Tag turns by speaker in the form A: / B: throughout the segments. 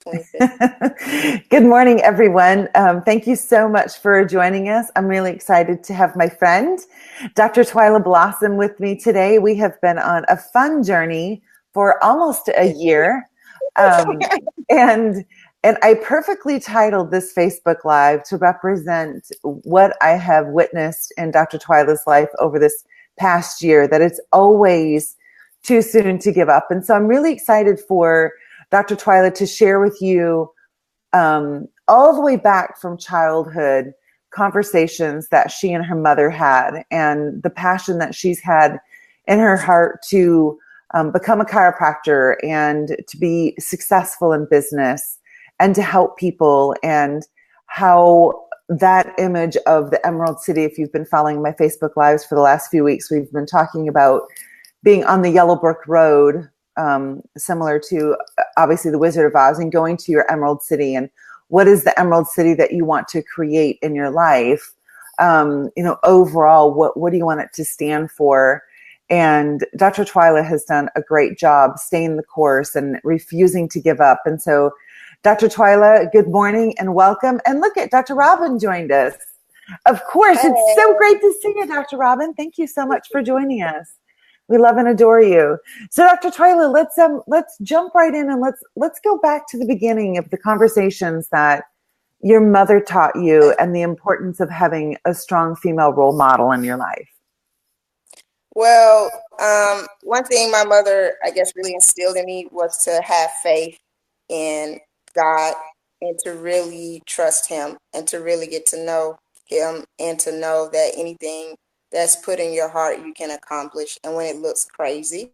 A: 25th. Good morning, everyone. Thank you so much for joining us. I'm really excited to have my friend, Dr. Twila Blossom, with me today. We have been on a fun journey for almost a year. Um, and and I perfectly titled this Facebook Live to represent what I have witnessed in Dr. Twila's life over this past year, that it's always too soon to give up. And so I'm really excited for Dr. Twila to share with you all the way back from childhood conversations that she and her mother had, and the passion that she's had in her heart to become a chiropractor and to be successful in business and to help people, and how that image of the Emerald City, if you've been following my Facebook Lives for the last few weeks, we've been talking about being on the Yellow Brick Road, similar to obviously the Wizard of Oz, and going to your Emerald City, and what is the Emerald City that you want to create in your life? Overall, what do you want it to stand for? And Dr. Twila has done a great job staying the course and refusing to give up. And so, Dr. Twila, good morning and welcome. And look at Dr. Robin joined us. Of course, it's so great to see you, Dr. Robin. Thank you so much for joining us. We love and adore you. So, Dr. Twila, let's jump right in, and let's go back to the beginning of the conversations that your mother taught you and the importance of having a strong female role model in your life.
B: Well, one thing my mother, I guess, really instilled in me was to have faith in God and to really trust Him and to really get to know Him and to know that anything that's put in your heart you can accomplish. And when it looks crazy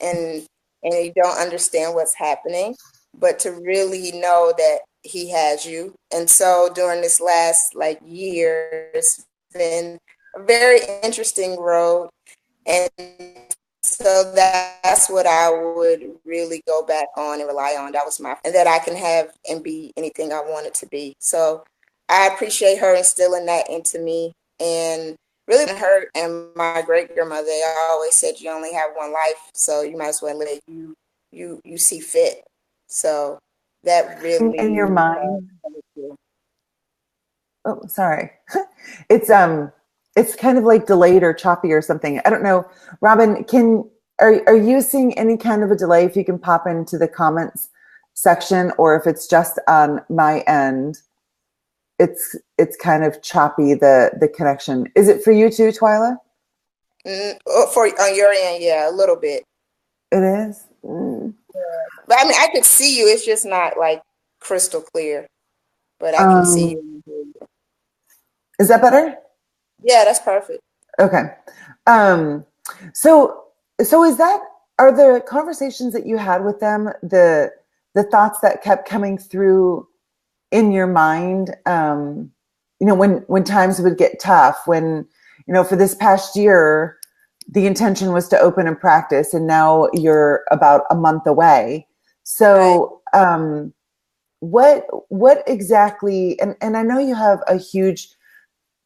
B: and you don't understand what's happening, but to really know that He has you. And so during this last year, it's been a very interesting road. And so that's what I would really go back on and rely on. That was and that I can have and be anything I wanted to be. So I appreciate her instilling that into me. And really, her and my great grandmother, they always said you only have one life, so you might as well let you see fit. So that really
A: in your mind. Oh, sorry. It's kind of like delayed or choppy or something. I don't know. Robin, are you seeing any kind of a delay? If you can pop into the comments section, or if it's just on my end, it's kind of choppy, the connection. Is it for you too, Twila?
B: On your end, yeah, a little bit.
A: It is. Mm.
B: But I mean, I could see you. It's just not crystal clear, but I can see you.
A: Is that better?
B: Yeah, that's perfect.
A: Okay. So are the conversations that you had with them, the thoughts that kept coming through in your mind, when times would get tough, when, for this past year, the intention was to open and practice, and now you're about a month away. So, right. What exactly, and I know you have a huge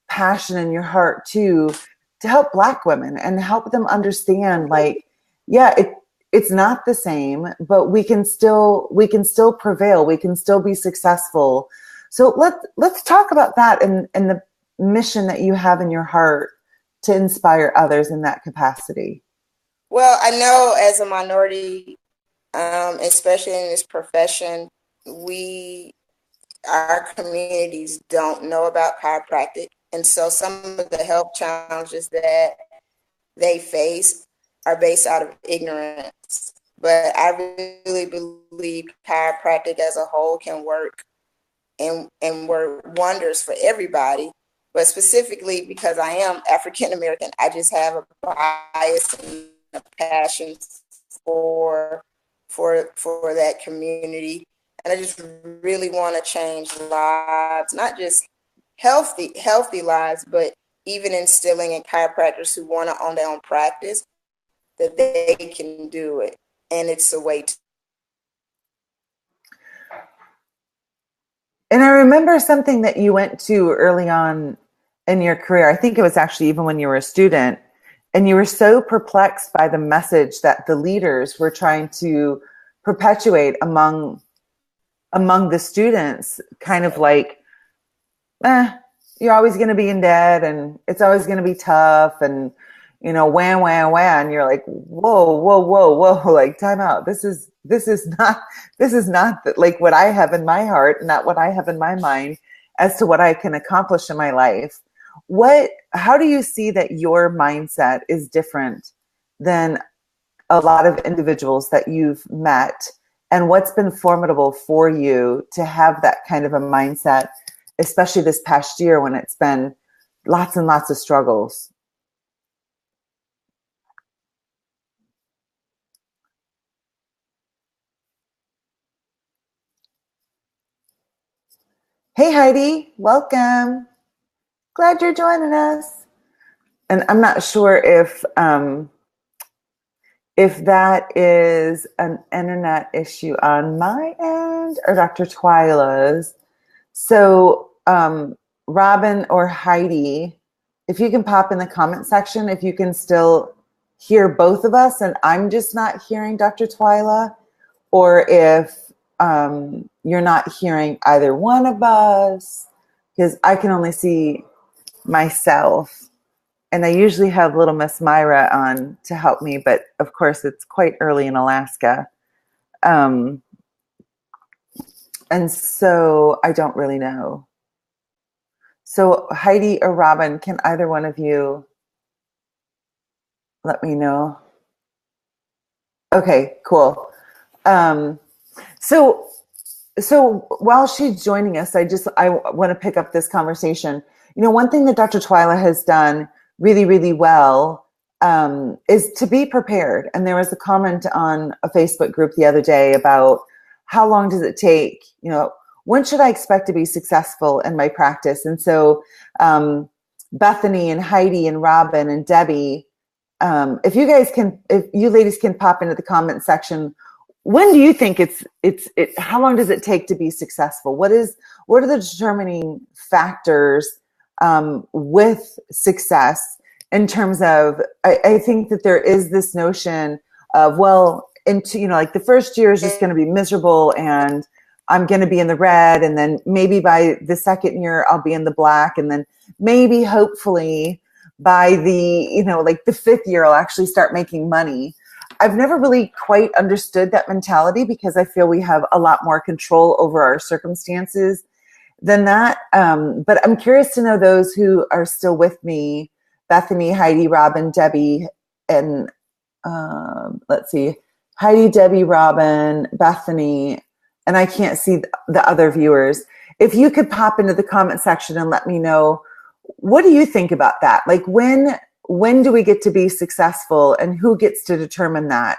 A: passion in your heart too, to help Black women and help them understand, it's not the same, but we can still prevail. We can still be successful. So let's talk about that and the mission that you have in your heart to inspire others in that capacity.
B: Well, I know as a minority, especially in this profession, our communities don't know about chiropractic. And so some of the health challenges that they face are based out of ignorance. But I really believe chiropractic as a whole can work and work wonders for everybody. But specifically because I am African American, I just have a bias and a passion for that community. And I just really want to change lives, not just healthy lives, but even instilling in chiropractors who want to own their own practice that they can do it. And it's a way to.
A: And I remember something that you went to early on in your career. I think it was actually even when you were a student, and you were so perplexed by the message that the leaders were trying to perpetuate among among the students, kind of like, you're always going to be in debt and it's always going to be tough and, wham, wham, wham. And you're like, whoa, whoa, whoa, whoa, like time out. This is not like what I have in my heart, not what I have in my mind as to what I can accomplish in my life. How do you see that your mindset is different than a lot of individuals that you've met? And what's been formidable for you to have that kind of a mindset, especially this past year when it's been lots and lots of struggles? Hey, Heidi, welcome. Glad you're joining us. And I'm not sure if that is an internet issue on my end or Dr. Twila's. So, Robin or Heidi, if you can pop in the comment section, if you can still hear both of us and I'm just not hearing Dr. Twila, or if you're not hearing either one of us, because I can only see myself. And I usually have little Miss Myra on to help me, but of course it's quite early in Alaska. And so I don't really know. So Heidi or Robin, can either one of you let me know? Okay, cool. So while she's joining us, I want to pick up this conversation. One thing that Dr. Twila has done really, really well is to be prepared. And there was a comment on a Facebook group the other day about how long does it take? When should I expect to be successful in my practice? And so Bethany and Heidi and Robin and Debbie, if you ladies can pop into the comment section, when do you think how long does it take to be successful? What are the determining factors with success in terms of, I think that there is this notion of, like the first year is just going to be miserable and I'm going to be in the red. And then maybe by the second year, I'll be in the black. And then maybe hopefully by the, like the fifth year, I'll actually start making money. I've never really quite understood that mentality because I feel we have a lot more control over our circumstances than that. But I'm curious to know those who are still with me, Bethany, Heidi, Robin, Debbie, and let's see, Heidi, Debbie, Robin, Bethany, and I can't see the other viewers. If you could pop into the comment section and let me know, what do you think about that? Like when do we get to be successful and who gets to determine that?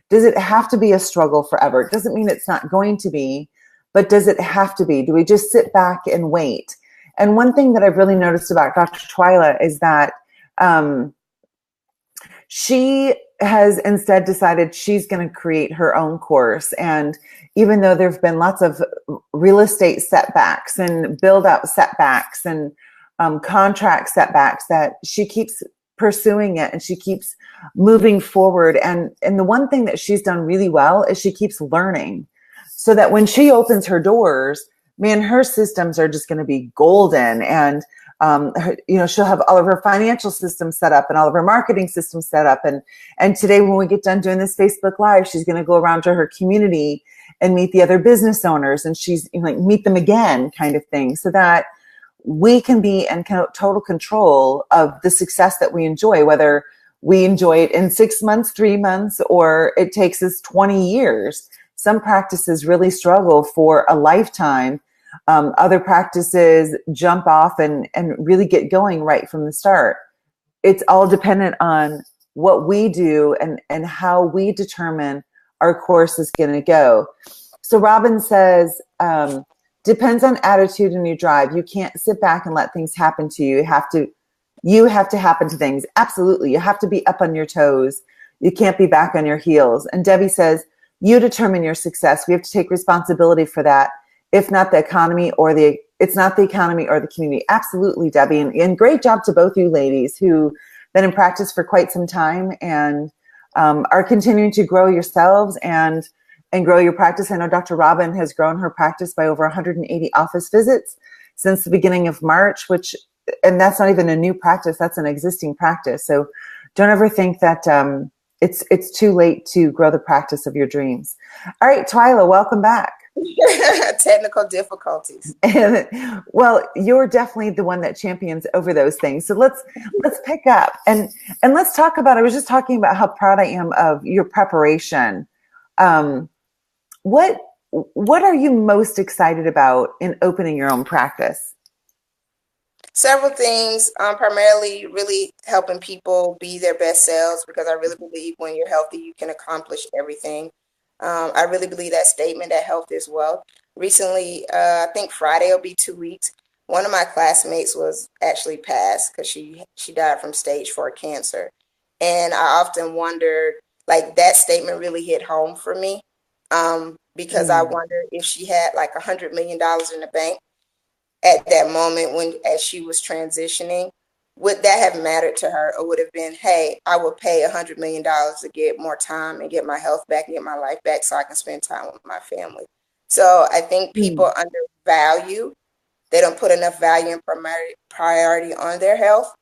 A: Does it have to be a struggle forever? It doesn't mean it's not going to be, but does it have to be? Do we just sit back and wait? And one thing that I've really noticed about Dr. Twila is that she has instead decided she's going to create her own course. And even though there have been lots of real estate setbacks and build out setbacks and contract setbacks, that she keeps pursuing it and she keeps moving forward. And the one thing that she's done really well is she keeps learning, so that when she opens her doors, man, her systems are just going to be golden. And she'll have all of her financial systems set up and all of her marketing systems set up. And today, when we get done doing this Facebook Live, she's going to go around to her community and meet the other business owners, and she's like meet them again, kind of thing, so that we can be in total control of the success that we enjoy, whether we enjoy it in 6 months, 3 months, or it takes us 20 years. Some practices really struggle for a lifetime. Other practices jump off and really get going right from the start. It's all dependent on what we do and how we determine our course is going to go. So Robin says, depends on attitude and your drive. You can't sit back and let things happen to you. You have to happen to things. Absolutely. You have to be up on your toes. You can't be back on your heels. And Debbie says, you determine your success. We have to take responsibility for that. If not the economy it's not the economy or the community. Absolutely, Debbie. And great job to both you ladies who've been in practice for quite some time and are continuing to grow yourselves and and grow your practice. I know Dr. Robin has grown her practice by over 180 office visits since the beginning of March, and that's not even a new practice, that's an existing practice. So don't ever think that it's too late to grow the practice of your dreams. All right, Twila, welcome back.
B: Technical difficulties.
A: And, well, you're definitely the one that champions over those things. So let's pick up and let's talk about. I was just talking about how proud I am of your preparation. What are you most excited about in opening your own practice?
B: Several things, primarily really helping people be their best selves, because I really believe when you're healthy, you can accomplish everything. I really believe that statement that health is wealth. Recently, I think Friday will be 2 weeks. One of my classmates was actually passed because she died from stage 4 cancer. And I often wondered, like, that statement really hit home for me, because I wondered if she had like $100 million in the bank at that moment as she was transitioning, would that have mattered to her, or would have been, hey, I would pay $100 million to get more time and get my health back and get my life back so I can spend time with my family. So I think people undervalue, they don't put enough value and priority on their health.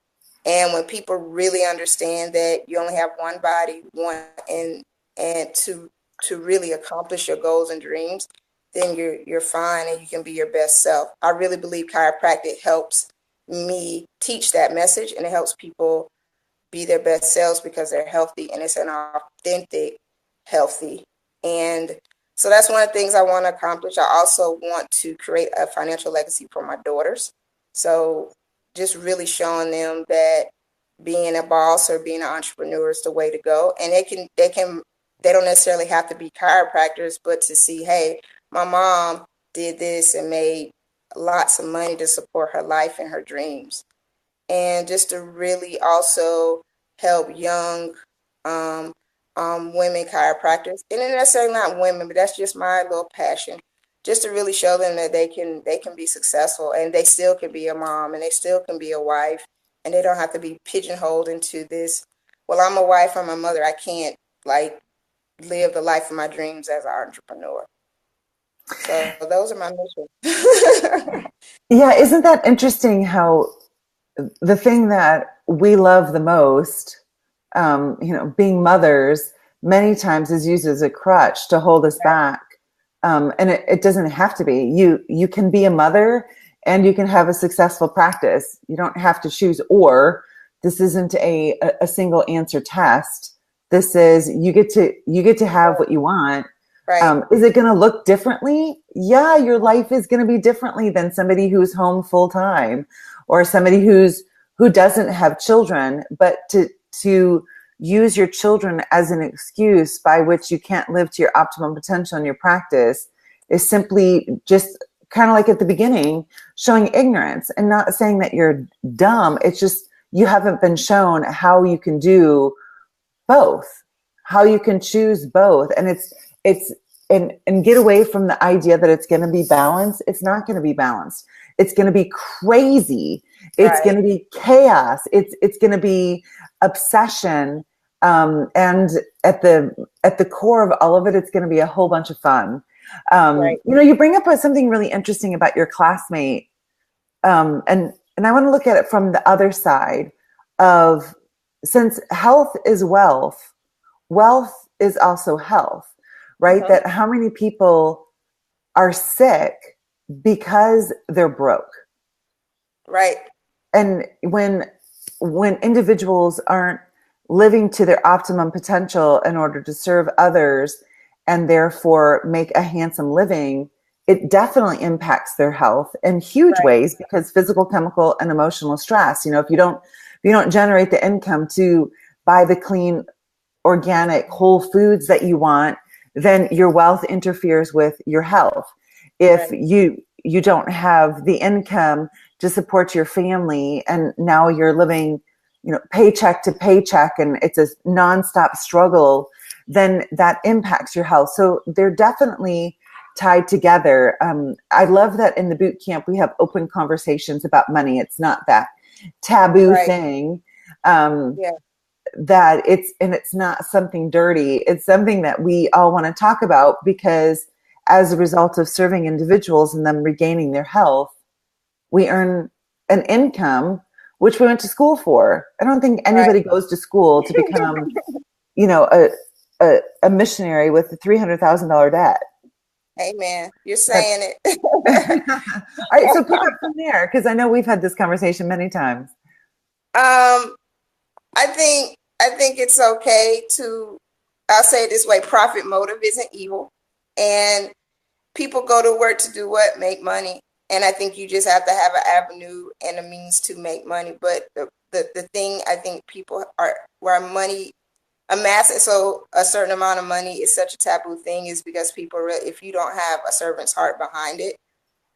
B: And when people really understand that you only have one body, and to really accomplish your goals and dreams, then you're fine and you can be your best self. I really believe chiropractic helps me teach that message, and it helps people be their best selves because they're healthy, and it's an authentic healthy. And so that's one of the things I want to accomplish. I also want to create a financial legacy for my daughters. So just really showing them that being a boss or being an entrepreneur is the way to go. And they don't necessarily have to be chiropractors, but to see, hey, my mom did this and made lots of money to support her life and her dreams. And just to really also help young women chiropractors, and they're necessarily not women, but that's just my little passion, just to really show them that they can be successful, and they still can be a mom, and they still can be a wife, and they don't have to be pigeonholed into this, well, I'm a wife, I'm a mother, I can't like live the life of my dreams as an entrepreneur. So those are my missions.
A: Yeah, isn't that interesting how the thing that we love the most, being mothers, many times is used as a crutch to hold us back. And it doesn't have to be. You can be a mother and you can have a successful practice. You don't have to choose, or this isn't a single answer test. This is, you get to have what you want.
B: Right.
A: Is it going to look differently? Yeah, your life is going to be differently than somebody who's home full time, or somebody who doesn't have children. But to use your children as an excuse by which you can't live to your optimum potential in your practice is simply just kind of like at the beginning, showing ignorance, and not saying that you're dumb. It's just you haven't been shown how you can do both, how you can choose both. And and get away from the idea that it's going to be balanced. It's not going to be balanced. It's going to be crazy. It's going to be chaos. It's going to be obsession. And at the core of all of it, it's going to be a whole bunch of fun. You bring up something really interesting about your classmate. And I want to look at it from the other side of, since health is wealth, wealth is also health, right? That how many people are sick because they're broke.
B: Right.
A: And when individuals aren't living to their optimum potential in order to serve others and therefore make a handsome living, it definitely impacts their health in huge ways, because physical, chemical, and emotional stress. If you don't generate the income to buy the clean, organic, whole foods that you want, then your wealth interferes with your health. If you don't have the income to support your family, and now you're living, paycheck to paycheck, and it's a nonstop struggle, then that impacts your health. So they're definitely tied together. I love that in the boot camp we have open conversations about money. It's not that taboo thing. that it's not something dirty. It's something that we all want to talk about because as a result of serving individuals and them regaining their health, we earn an income which we went to school for. I don't think
B: Right.
A: anybody goes to school to become, a missionary with a $300,000 debt.
B: Amen. You're
A: That's
B: saying it.
A: all right. So pick up from there because I know we've had this conversation many times.
B: Um, I think it's okay to, I'll say it this way, profit motive isn't evil. And people go to work to do what? Make money. And I think you just have to have an avenue and a means to make money. But the thing I think people are where money amassing so a certain amount of money is such a taboo thing is because people really, if you don't have a servant's heart behind it,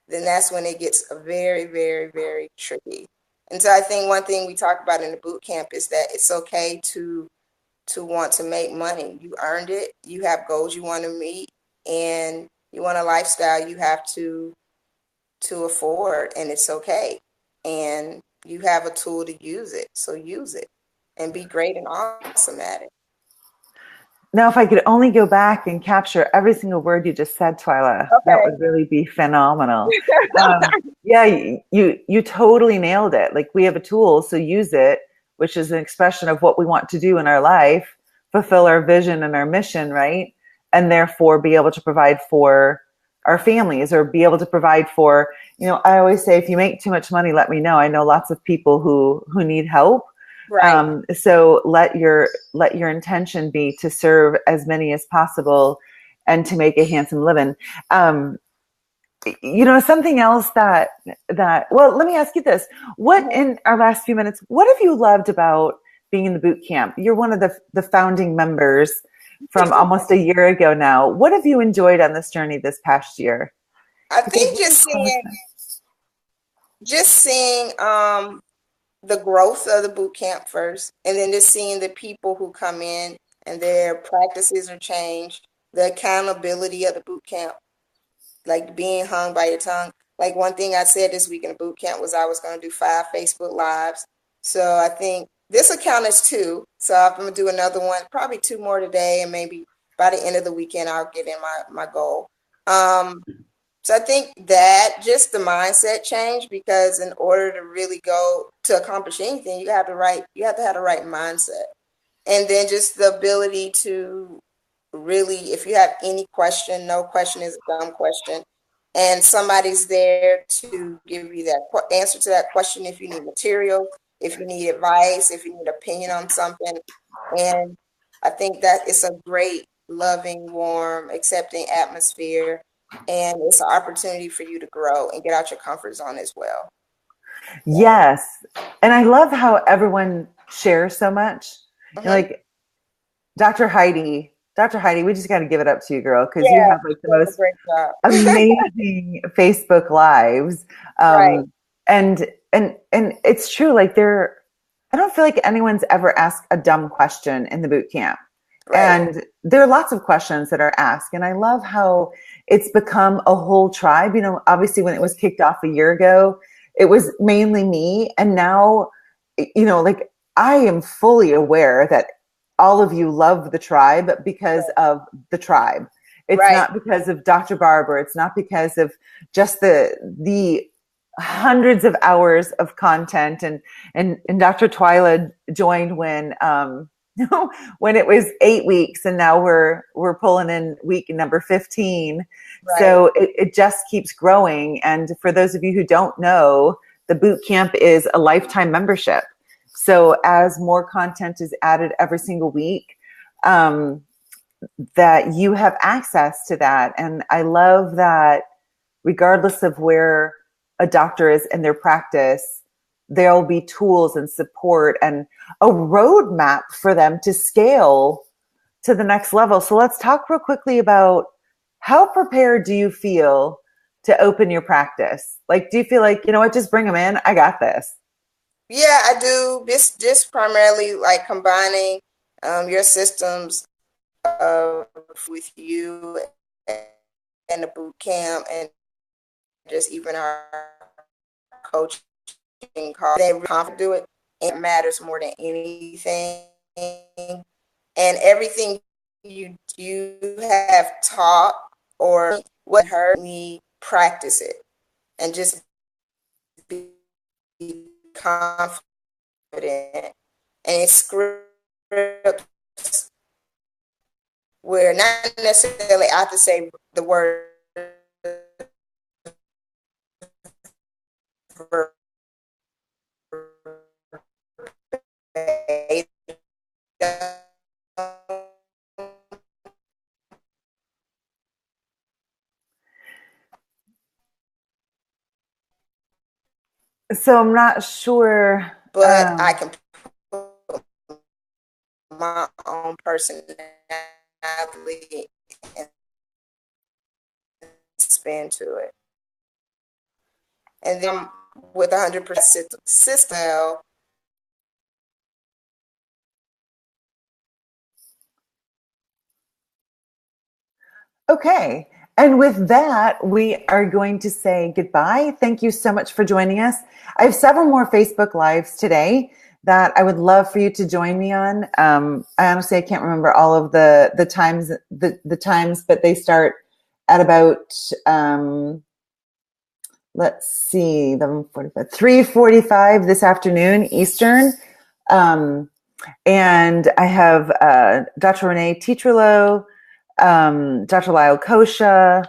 B: then that's when it gets very, very, very tricky. And so I think one thing we talk about in the boot camp is that it's okay to want to make money. You earned it. You have goals you want to meet, and you want a lifestyle you have to afford, and it's okay. And you have a tool to use it, so use it and be great and awesome at it.
A: Now, if I could only go back and capture every single word you just said, Twila, that
B: Okay.
A: would really be phenomenal. Yeah, you totally nailed it. Like we have a tool, so use it, which is an expression of what we want to do in our life, fulfill our vision and our mission, right? And therefore be able to provide for our families or be able to provide for, I always say, if you make too much money, let me know. I know lots of people who need help.
B: Right.
A: So let your intention be to serve as many as possible and to make a handsome living. Um, Something else that well, let me ask you this. What
B: Mhm.
A: in our last few minutes, what have you loved about being in the boot camp? You're one of the founding members from almost a year ago now. What have you enjoyed on this journey this past year?
B: I
A: Because
B: think just seeing the growth of the boot camp first, and then just seeing the people who come in and their practices are changed, the accountability of the boot camp, like being hung by your tongue. Like one thing I said this week in the boot camp was I was going to do 5 Facebook Lives. So I think this account is 2. So I'm going to do another one, probably 2 more today, and maybe by the end of the weekend I'll get in my goal. Um, so I think that just the mindset change, because in order to really go to accomplish anything, you have to have the right mindset. And then just the ability to really, if you have any question, no question is a dumb question. And somebody's there to give you that answer to that question if you need material, if you need advice, if you need opinion on something. And I think that it's a great, loving, warm, accepting atmosphere. And it's an opportunity for you to grow and get out your comfort zone as well. So,
A: yes, and I love how everyone shares so much.
B: mhm.
A: Like Dr. Heidi, we just got to give it up to you, girl, because you
B: Yeah,
A: have like the
B: does a
A: most
B: great job.
A: amazing Facebook lives.
B: Right,
A: And it's true. Like I don't feel like anyone's ever asked a dumb question in the boot camp.
B: right,
A: And there are lots of questions that are asked. And I love how it's become a whole tribe. Obviously when it was kicked off a year ago, it was mainly me. And now, like I am fully aware that all of you love the tribe because of the tribe. It's
B: right,
A: not because of Dr. Barber. It's not because of just the hundreds of hours of content. And Dr. Twila joined when when it was 8 weeks, and now we're pulling in week number 15.
B: right.
A: So it just keeps growing. And for those of you who don't know, the boot camp is a lifetime membership. So as more content is added every single week, um, that you have access to that. And I love that regardless of where a doctor is in their practice, there'll be tools and support and a roadmap for them to scale to the next level. So let's talk real quickly about how prepared do you feel to open your practice? Like, do you feel like, you know what, just bring them in? I got this.
B: Yeah, I do. This just primarily like combining your systems with you and the boot camp and just even our coaching call. They really confident do it. It matters more than anything. and everything you have taught or what heard me practice it and just be confident. And scripts where not necessarily I have to say the word verbatim.
A: So I'm not sure.
B: But I can put my own personality and spin to it. And then with 100% system.
A: Okay. And with that, we are going to say goodbye. Thank you so much for joining us. I have several more Facebook Lives today that I would love for you to join me on. I honestly, I can't remember all of the times, the times, but they start at about, let's see, 3:45 this afternoon, Eastern. And I have Dr. Renee Teacherlow, Dr. Lyle Kosha,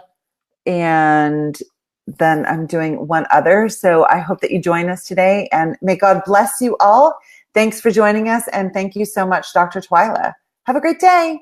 A: and then I'm doing one other. So I hope that you join us today, and may God bless you all. Thanks for joining us, and thank you so much, Dr. Twila. Have a great day.